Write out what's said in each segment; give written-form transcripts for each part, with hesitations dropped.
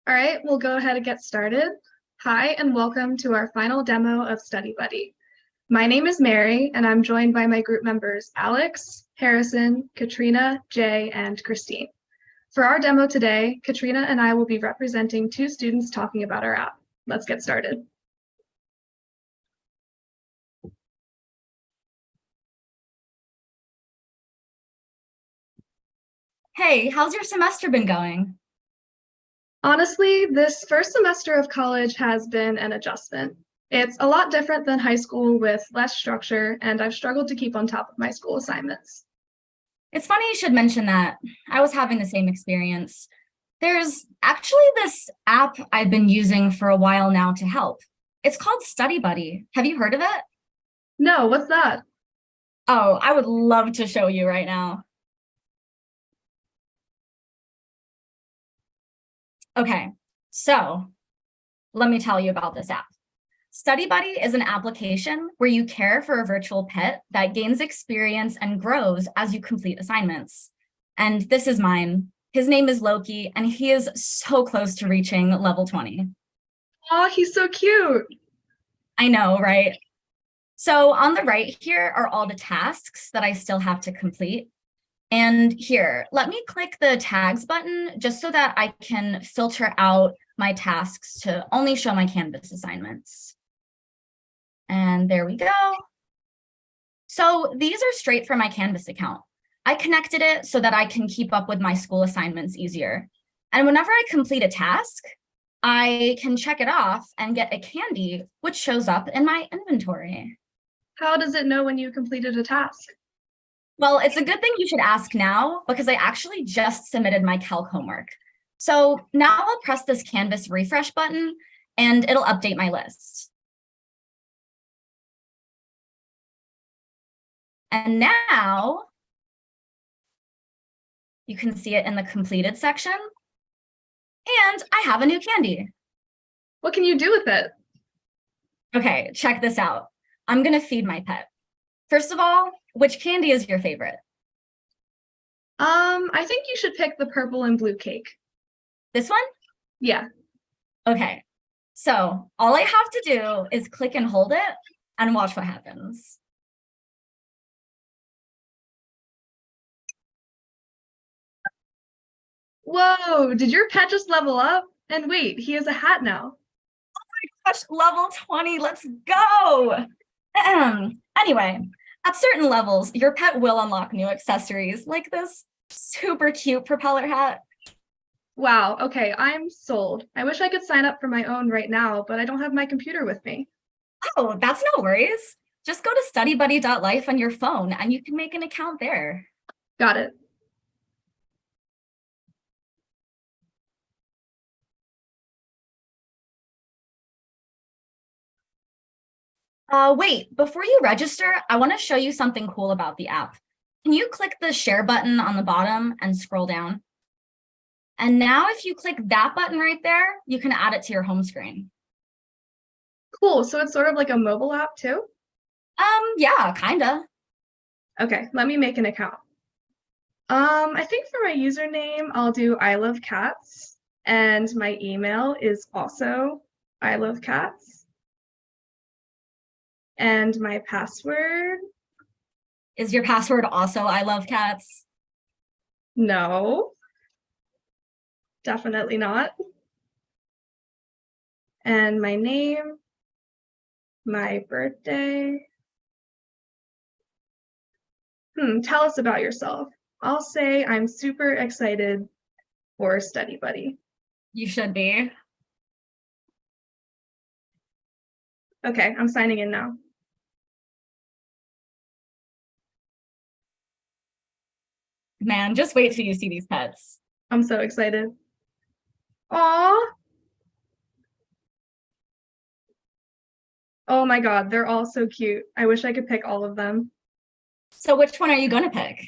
All right, we'll go ahead and get started. Hi, and welcome to our final demo of Study Buddy. My name is Mary, and I'm joined by my group members Alex, Harrison, Katrina, Jay, and Christine. For our demo today, Katrina and I will be representing two students talking about our app. Let's get started. Hey, how's your semester been going? Honestly, this first semester of college has been an adjustment. It's a lot different than high school with less structure, and I've struggled to keep on top of my school assignments. It's funny you should mention that. I was having the same experience. There's actually this app I've been using for a while now to help. It's called Study Buddy. Have you heard of it? No, what's that? Oh, I would love to show you right now. Okay, so let me tell you about this app. Study Buddy is an application where you care for a virtual pet that gains experience and grows as you complete assignments. And this is mine. His name is Loki, and he is so close to reaching level 20. Oh, he's so cute. I know, right? So on the right here are all the tasks that I still have to complete. And here, let me click the tags button just so that I can filter out my tasks to only show my Canvas assignments. And there we go. So these are straight from my Canvas account. I connected it so that I can keep up with my school assignments easier. And whenever I complete a task, I can check it off and get a candy, which shows up in my inventory. How does it know when you completed a task? Well, it's a good thing you should ask now because I actually just submitted my calc homework. So now I'll press this Canvas refresh button and it'll update my list. And now you can see it in the completed section. And I have a new candy. What can you do with it? Okay, check this out. I'm going to feed my pet. First of all, which candy is your favorite? I think you should pick the purple and blue cake. This one? Yeah. Okay, so all I have to do is click and hold it and watch what happens. Whoa, did your pet just level up? And wait, he has a hat now. Gosh, level 20, let's go. Anyway, at certain levels, your pet will unlock new accessories like this super cute propeller hat. Wow, okay, I'm sold. I wish I could sign up for my own right now, but I don't have my computer with me. Oh, that's no worries. Just go to studybuddy.life on your phone and you can make an account there. Got it. Wait, before you register, I want to show you something cool about the app. Can you click the share button on the bottom and scroll down? And now if you click that button right there, you can add it to your home screen. Cool, so it's sort of like a mobile app too? Yeah, kinda. Okay, let me make an account. I think for my username, I'll do I love cats, and my email is also I love cats. And my password, Is your password also I love cats? no, definitely not. And my name, my birthday. Tell us about yourself. I'll say I'm super excited for Study Buddy. You should be. Okay, I'm signing in now. Man, just wait till you see these pets. I'm so excited. Aw. Oh my God, they're all so cute. I wish I could pick all of them. So which one are you going to pick?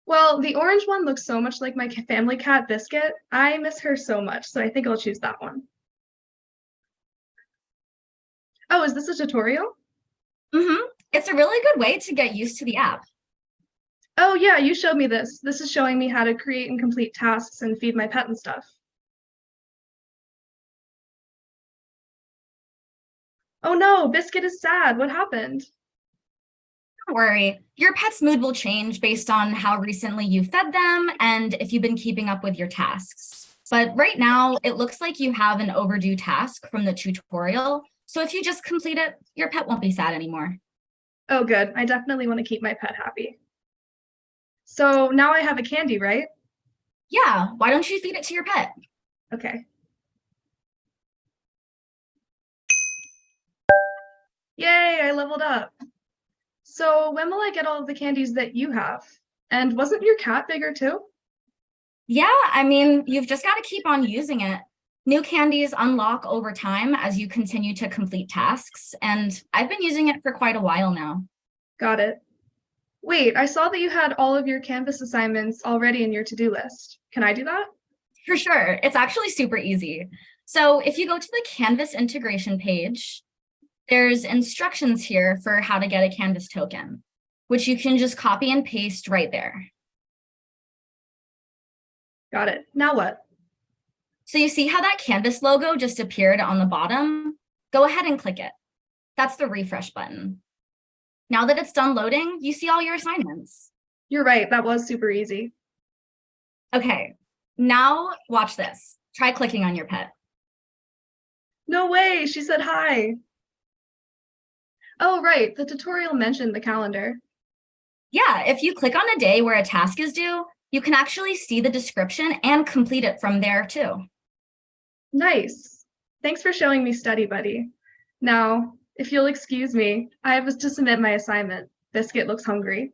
Well, the orange one looks so much like my family cat, Biscuit. I miss her so much, so I think I'll choose that one. Oh, is this a tutorial? It's a really good way to get used to the app. Oh yeah, you showed me this. This is showing me how to create and complete tasks and feed my pet and stuff. Oh no, Biscuit is sad. What happened? Don't worry, your pet's mood will change based on how recently you fed them and if you've been keeping up with your tasks. But right now, it looks like you have an overdue task from the tutorial. So if you just complete it, your pet won't be sad anymore. Oh, good. I definitely want to keep my pet happy. So now I have a candy, right? Yeah, why don't you feed it to your pet? Okay. Yay, I leveled up. So when will I get all of the candies that you have? And wasn't your cat bigger too? Yeah, I mean, you've just got to keep on using it. New candies unlock over time as you continue to complete tasks, and I've been using it for quite a while now. Got it. Wait, I saw that you had all of your Canvas assignments already in your to-do list. Can I do that? For sure, it's actually super easy. So if you go to the Canvas integration page, there's instructions here for how to get a Canvas token, which you can just copy and paste right there. Got it. Now what? So you see how that Canvas logo just appeared on the bottom? Go ahead and click it. That's the refresh button. Now that it's done loading, you see all your assignments. You're right, that was super easy. Okay, now watch this. Try clicking on your pet. No way, she said hi. Oh, right, the tutorial mentioned the calendar. Yeah, if you click on a day where a task is due, you can actually see the description and complete it from there too. Nice. Thanks for showing me Study Buddy. Now, if you'll excuse me, I have to submit my assignment. Biscuit looks hungry.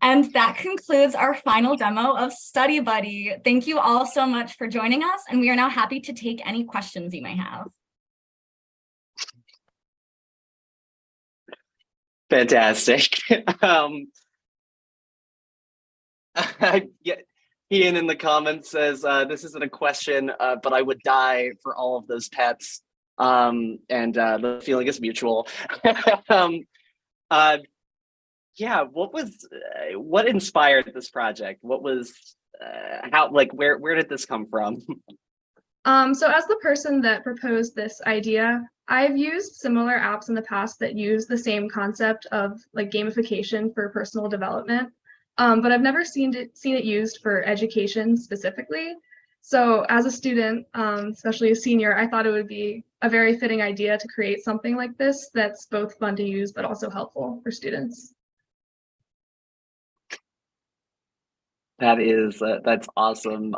And that concludes our final demo of Study Buddy. Thank you all so much for joining us, and we are now happy to take any questions you may have. Fantastic. Yeah, Ian in the comments says, this isn't a question, but I would die for all of those pets. And the feeling is mutual. um, yeah, what inspired this project? What was, where did this come from? So as the person that proposed this idea, I've used similar apps in the past that use the same concept of like gamification for personal development, but I've never seen it used for education specifically. So as a student, especially a senior, I thought it would be a very fitting idea to create something like this that's both fun to use but also helpful for students. That's awesome.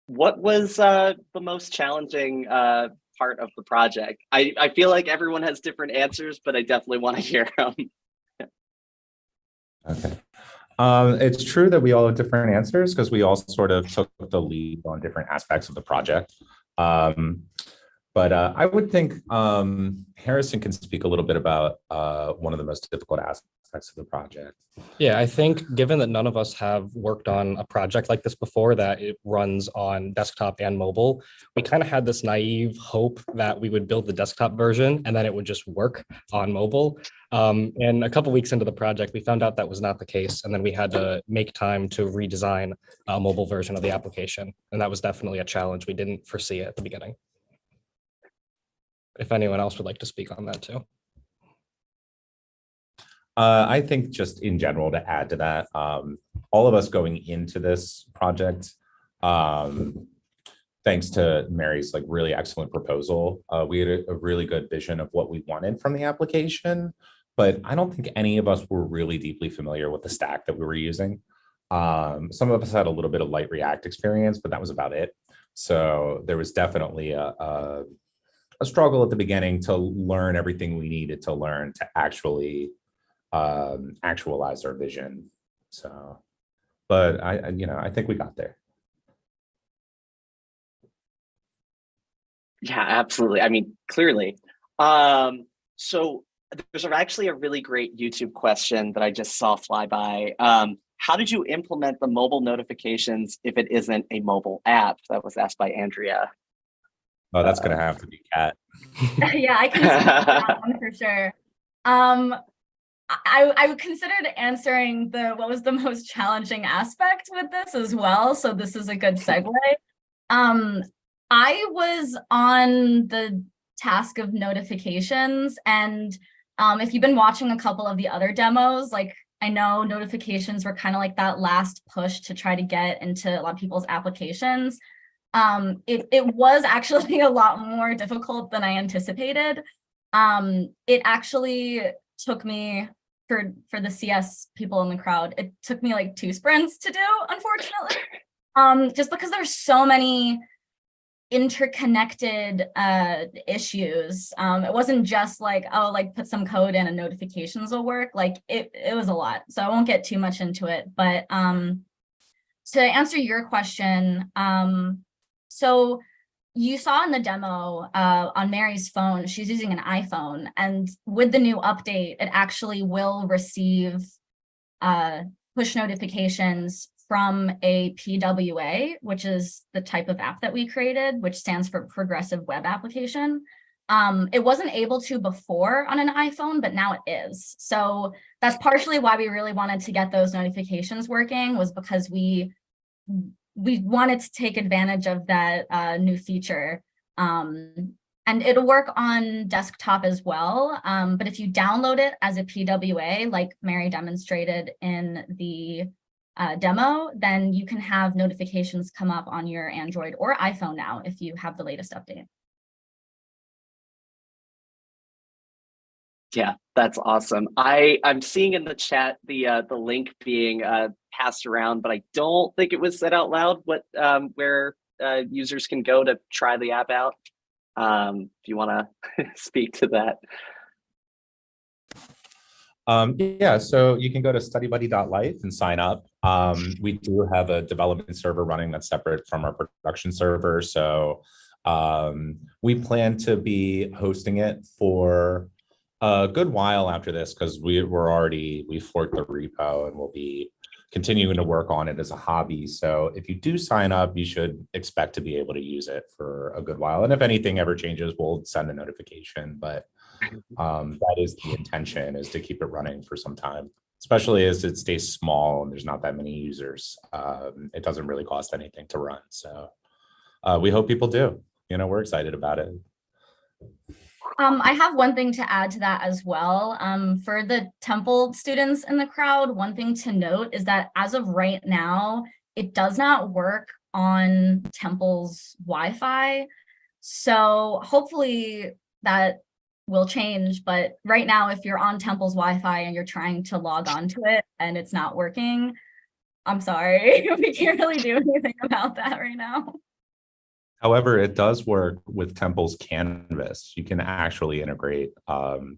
What was the most challenging part of the project? I feel like everyone has different answers, but I definitely want to hear them. Okay. It's true that we all have different answers because we all sort of took the lead on different aspects of the project. But I would think Harrison can speak a little bit about one of the most difficult aspects of the project. Yeah, I think given that none of us have worked on a project like this before, that it runs on desktop and mobile, we kind of had this naive hope that we would build the desktop version and then it would just work on mobile. And a couple weeks into the project, we found out that was not the case. And then we had to make time to redesign a mobile version of the application. And that was definitely a challenge we didn't foresee at the beginning. If anyone else would like to speak on that too. I think just in general to add to that, all of us going into this project, thanks to Mary's like really excellent proposal, we had a really good vision of what we wanted from the application, but I don't think any of us were really deeply familiar with the stack that we were using. Some of us had a little bit of light React experience, but that was about it. So there was definitely a struggle at the beginning to learn everything we needed to learn to actually actualize our vision. So, but I think we got there. Yeah, absolutely. I mean, clearly. So there's actually a really great YouTube question that I just saw fly by. How did you implement the mobile notifications if it isn't a mobile app? That was asked by Andrea. Oh, that's going to have to be Kat. Yeah, I can speak to that one for sure. I considered answering what was the most challenging aspect with this as well. So this is a good segue. I was on the task of notifications. And if you've been watching a couple of the other demos, like I know notifications were kind of like that last push to try to get into a lot of people's applications. It was actually a lot more difficult than I anticipated. It actually took me, for the CS people in the crowd, it took me like 2 sprints to do, unfortunately. Just because there's so many interconnected issues. It wasn't just like, oh, like put some code in and notifications will work. Like it was a lot. So I won't get too much into it. But to answer your question, so you saw in the demo on Mary's phone, she's using an iPhone, and with the new update, it actually will receive push notifications from a PWA, which is the type of app that we created, which stands for Progressive Web Application. It wasn't able to before on an iPhone, but now it is. So that's partially why we really wanted to get those notifications working, was because we wanted to take advantage of that new feature. And it'll work on desktop as well. But if you download it as a PWA, like Mary demonstrated in the demo, then you can have notifications come up on your Android or iPhone now if you have the latest update. Yeah, that's awesome. I'm seeing in the chat the link being passed around, but I don't think it was said out loud what where users can go to try the app out. If you want to speak to that. Yeah, so you can go to studybuddy.life and sign up. We do have a development server running that's separate from our production server. So we plan to be hosting it for a good while after this, because we forked the repo and we'll be continuing to work on it as a hobby. So if you do sign up, you should expect to be able to use it for a good while. And if anything ever changes, we'll send a notification. But that is the intention, is to keep it running for some time, especially as it stays small and there's not that many users. It doesn't really cost anything to run. So we hope people do. We're excited about it. I have one thing to add to that as well. For the Temple students in the crowd, one thing to note is that as of right now, it does not work on Temple's Wi-Fi. So hopefully that will change. But right now, if you're on Temple's Wi-Fi and you're trying to log on to it and it's not working, I'm sorry, we can't really do anything about that right now. However, it does work with Temple's Canvas. You can actually integrate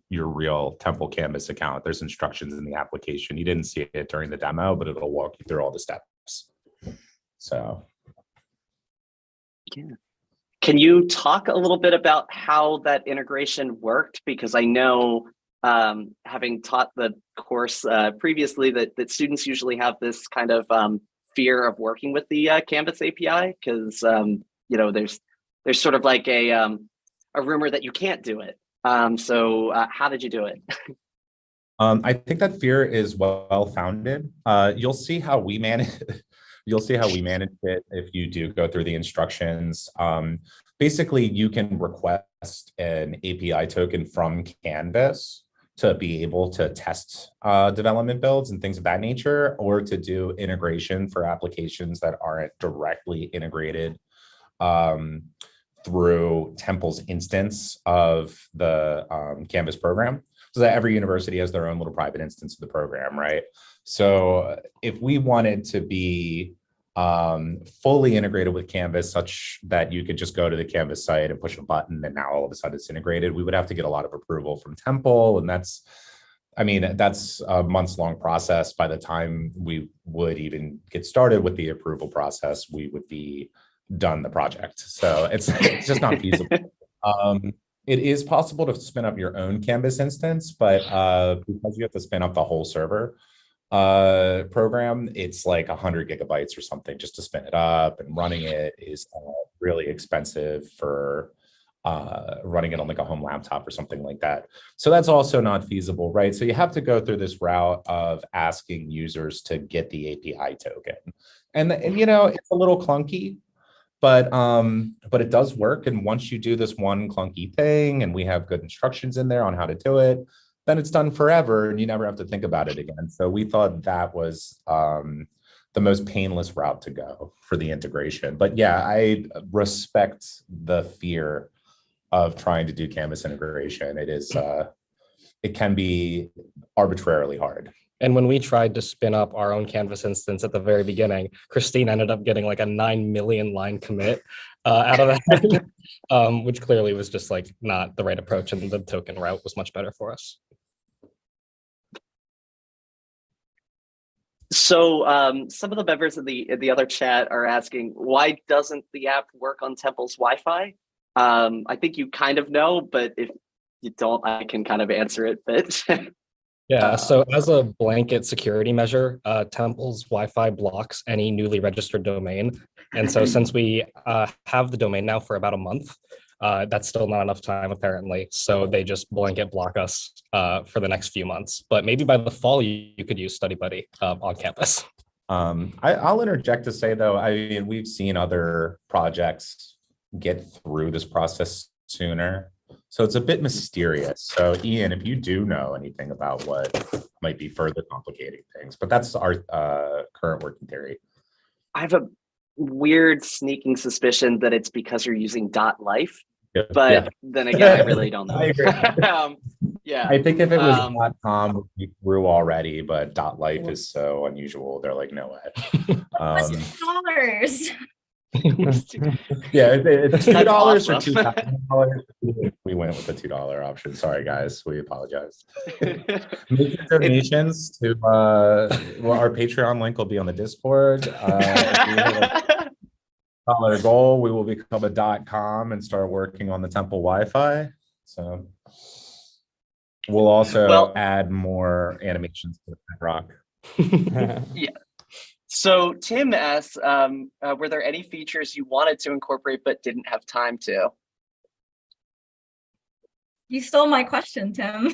your real Temple Canvas account. There's instructions in the application. You didn't see it during the demo, but it'll walk you through all the steps. So, yeah. Can you talk a little bit about how that integration worked? Because I know, having taught the course previously, that students usually have this kind of fear of working with the Canvas API, because there's sort of like a rumor that you can't do it. So how did you do it? I think that fear is well founded. You'll see how we manage. You'll see how we manage it if you do go through the instructions. Basically, you can request an API token from Canvas to be able to test development builds and things of that nature, or to do integration for applications that aren't directly integrated through Temple's instance of the Canvas program. So that every university has their own little private instance of the program, right? So if we wanted to be fully integrated with Canvas, such that you could just go to the Canvas site and push a button and now all of a sudden it's integrated, we would have to get a lot of approval from Temple. And that's a months-long process. By the time we would even get started with the approval process, we would be done the project. So it's just not feasible. It is possible to spin up your own Canvas instance, but because you have to spin up the whole server program, it's like 100 gigabytes or something just to spin it up, and running it is really expensive for running it on like a home laptop or something like that. So that's also not feasible, right? So you have to go through this route of asking users to get the API token. And it's a little clunky, but it does work. And once you do this one clunky thing and we have good instructions in there on how to do it, then it's done forever and you never have to think about it again. So we thought that was the most painless route to go for the integration. But yeah, I respect the fear of trying to do Canvas integration. It can be arbitrarily hard. And when we tried to spin up our own Canvas instance at the very beginning, Christine ended up getting like a 9 million line commit out of that, which clearly was just like not the right approach, and the token route was much better for us. So some of the members of the other chat are asking, why doesn't the app work on Temple's Wi-Fi? I think you kind of know, but if you don't, I can kind of answer it. But yeah, so as a blanket security measure, Temple's Wi-Fi blocks any newly registered domain. And so since we have the domain now for about a month, that's still not enough time apparently. So they just blanket block us for the next few months. But maybe by the fall, you could use Study Buddy on campus. I'll interject to say though, I mean, we've seen other projects get through this process sooner. So it's a bit mysterious. So Ian, if you do know anything about what might be further complicating things, but that's our current working theory. I have a weird sneaking suspicion that it's because you're using .life, but then again, I really don't know. I agree. Yeah, I think if it was .com, we grew already, but .life is so unusual. They're like, no way. $2. Yeah, it's $2 awesome. or $2,000. We went with the $2 option. Sorry, guys. We apologize. Make your donations to our Patreon link will be on the Discord. If we hit a $1 goal, we will become a .com and start working on the Temple Wi-Fi. So we'll also add more animations to the Rock. Yeah. So Tim asks, were there any features you wanted to incorporate but didn't have time to? You stole my question, Tim.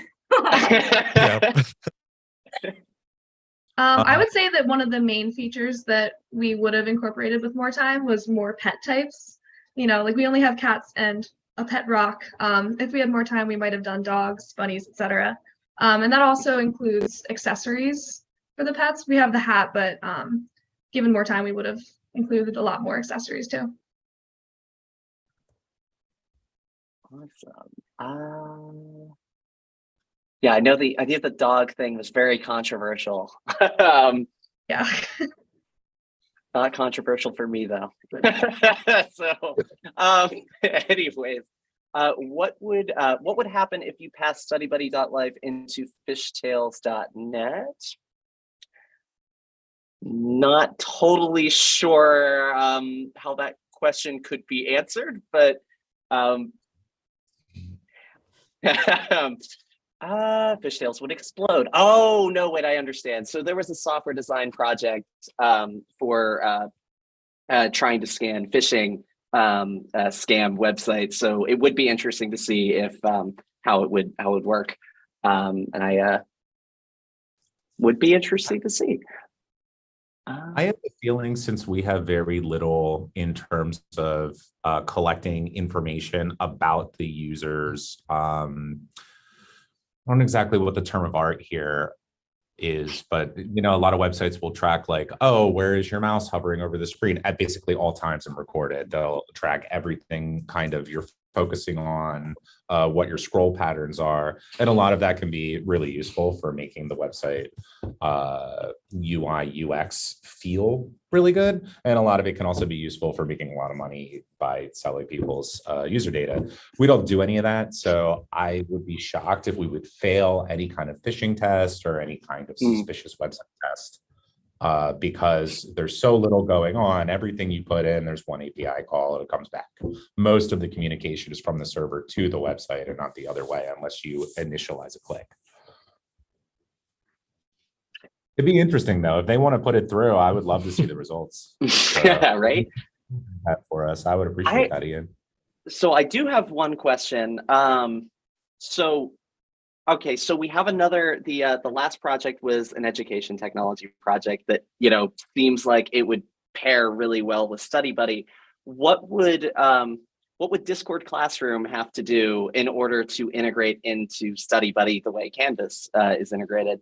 I would say that one of the main features that we would have incorporated with more time was more pet types. You know, like we only have cats and a pet rock. If we had more time, we might have done dogs, bunnies, etc. And that also includes accessories for the pets. We have the hat, but given more time, we would have included a lot more accessories too. Awesome. Yeah, I know the idea of the dog thing was very controversial. Yeah. Not controversial for me though. So, anyways, what would happen if you passed StudyBuddy.live into fishtails.net? Not totally sure how that question could be answered, but Fishtails would explode. Oh no, wait, I understand. So there was a software design project for trying to scan phishing scam websites. So it would be interesting to see if how it would work, and I would be interesting to see. I have the feeling, since we have very little in terms of collecting information about the users, I don't know exactly what the term of art here is, but you know, a lot of websites will track like, oh, where is your mouse hovering over the screen at basically all times and record it. They'll track everything kind of you're focusing on, what your scroll patterns are. And a lot of that can be really useful for making the website UI, UX feel really good. And a lot of it can also be useful for making a lot of money by selling people's user data. We don't do any of that. So I would be shocked if we would fail any kind of phishing test or any kind of suspicious website test. Because there's so little going on. Everything you put in, there's one API call and it comes back. Most of the communication is from the server to the website and not the other way, unless you initialize a click. It'd be interesting though. If they want to put it through, I would love to see the results. So, yeah, right? That for us, I would appreciate that, Ian. So I do have one question. Okay, so we have another, the last project was an education technology project that, you know, seems like it would pair really well with Study Buddy. what would Discord Classroom have to do in order to integrate into Study Buddy the way Canvas is integrated?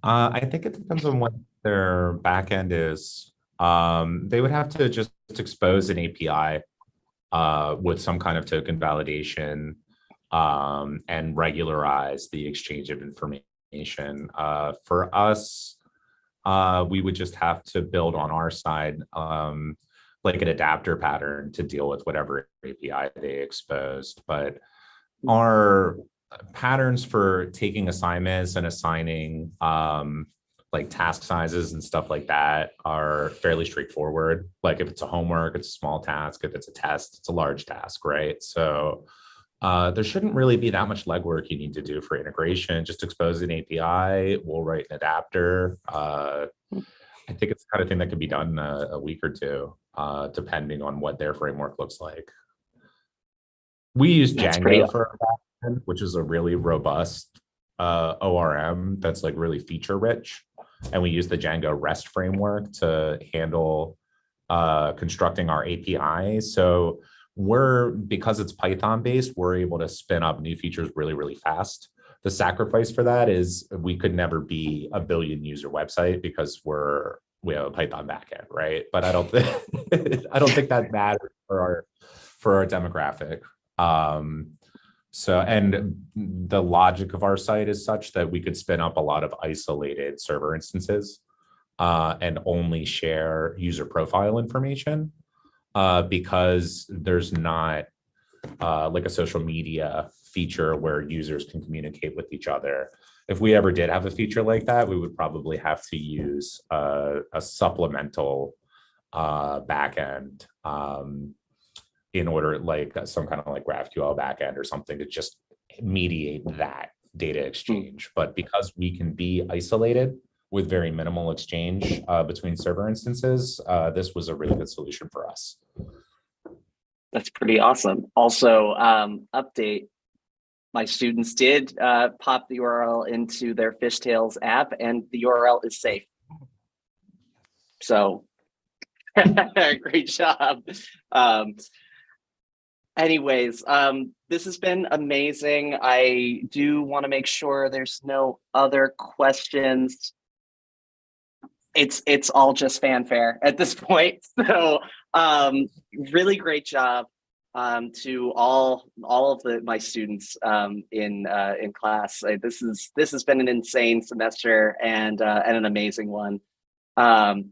I think it depends on what their backend is. They would have to just expose an API with some kind of token validation and regularize the exchange of information. For us, we would just have to build on our side like an adapter pattern to deal with whatever API they exposed. But our patterns for taking assignments and assigning like task sizes and stuff like that are fairly straightforward. Like if it's a homework, it's a small task. If it's a test, it's a large task, right? So there shouldn't really be that much legwork you need to do for integration. Just expose an API, we'll write an adapter. I think it's the kind of thing that could be done in a week or two, depending on what their framework looks like. We use Django for our backend, which is a really robust ORM that's like really feature rich. And we use the Django REST framework to handle constructing our API. So because it's Python based, we're able to spin up new features really, really fast. The sacrifice for that is we could never be a billion user website because we have a Python backend, right? But I don't think that matters for our demographic. And the logic of our site is such that we could spin up a lot of isolated server instances and only share user profile information because there's not like a social media feature where users can communicate with each other. If we ever did have a feature like that, we would probably have to use a supplemental backend in order, like some kind of like GraphQL backend or something to just mediate that data exchange. But because we can be isolated with very minimal exchange between server instances, this was a really good solution for us. That's pretty awesome. Also, update. My students did pop the URL into their Fishtails app, and the URL is safe. So, great job. Anyways, this has been amazing. I do want to make sure there's no other questions. It's all just fanfare at this point. So, really great job. To all of my students in class. This has been an insane semester and an amazing one.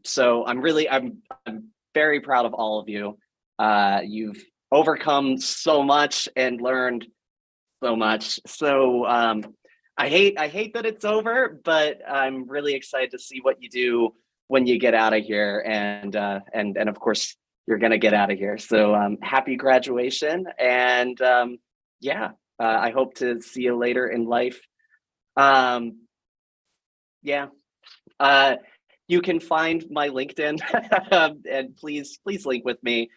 So I'm very proud of all of you. You've overcome so much and learned so much. So I hate that it's over, but I'm really excited to see what you do when you get out of here, and of course you're gonna get out of here. So happy graduation, and I hope to see you later in life. You can find my LinkedIn and please link with me.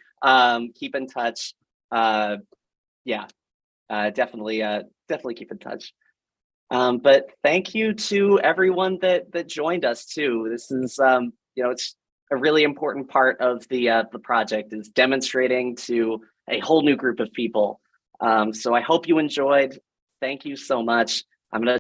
Keep in touch. Definitely keep in touch. But thank you to everyone that joined us too. This is it's a really important part of the project, is demonstrating to a whole new group of people. So I hope you enjoyed. Thank you so much. I'm gonna